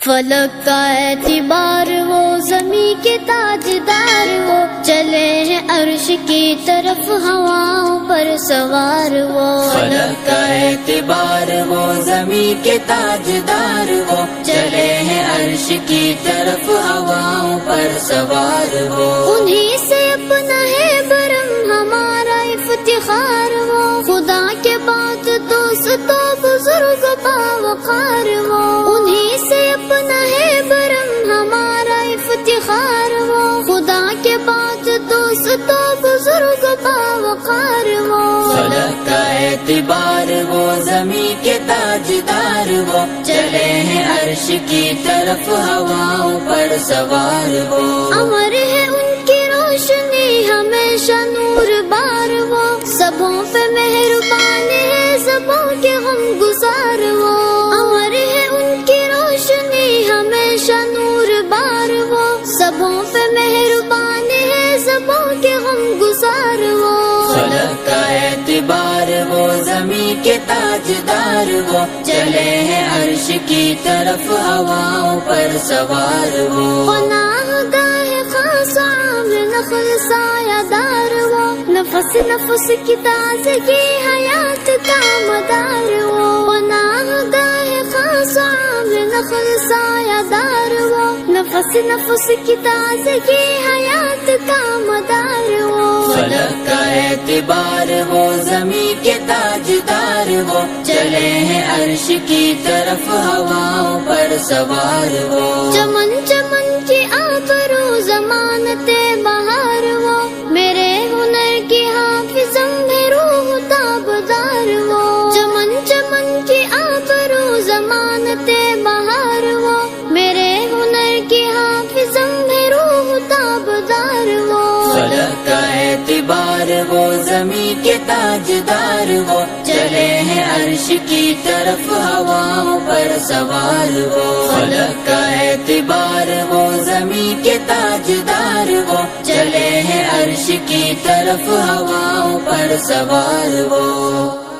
فلک کا اعتبار وہ، زمین کے تاجدار وہ، چلے ہیں عرش کی طرف ہواؤں پر سوار وہ۔ فلک کا اعتبار وہ، زمین کے تاجدار وہ، چلے ہیں عرش کی طرف ہواؤں پر سوار وہ۔ انہی سے اپنا ہے برم ہمارا افتخار وہ، خدا کے بعد دوست و بزرگ باوقار وہ۔ انہی سے اپنا ہے برم ہمارا افتخار وہ، خدا کے بعد دوست و بزرگ باوقار وہ۔ فلک کا اعتبار وہ، زمین کے تاجدار وہ، چلے ہیں عرش کی طرف ہواؤں پر سوار وہ۔ امر ہے ان کی روشنی ہمیشہ نور بار وہ، سبوں پہ مہربان ہے سبوں کے غم گزار وہ۔ امر ہے ان کی روشنی ہمیشہ نور بار وہ، سبوں پہ مہربان ہے سبوں کے غم گزار وہ۔ فلک کا اعتبار وہ، زمین کے تاجدار وہ، چلے ہیں عرش کی طرف ہواؤں پر سوار وہ۔ پناہ گاہ خاص عام نخل سایہ دار وہ، نفس نفس کی تازگی حیات کا مدار وہ۔ پناہ گاہ خاص عام نخل سایہ دار وہ، نفس نفس کی تازگی حیات کا مدار وہ۔ فلک کا اعتبار وہ، زمین کے تاجدار وہ، چلے ہیں عرش کی طرف ہواؤں پر سوار وہ۔ چمن چمن کی آبرو ضمانت بہار وہ، میرے ہنر کی حافظم میں روح تابدار وہ۔ چمن چمن کی آبرو ضمانت بہار وہ، میرے ہنر کی حافظم میں روح تابدار وہ۔ فلک کا اعتبار وہ، زمین کے تاجدار وہ، چلے ہیں عرش کی طرف ہواؤں پر سوار وہ۔ فلک کا اعتبار وہ، زمین کے تاجدار وہ، چلے ہیں عرش کی طرف ہواؤں پر سوار وہ۔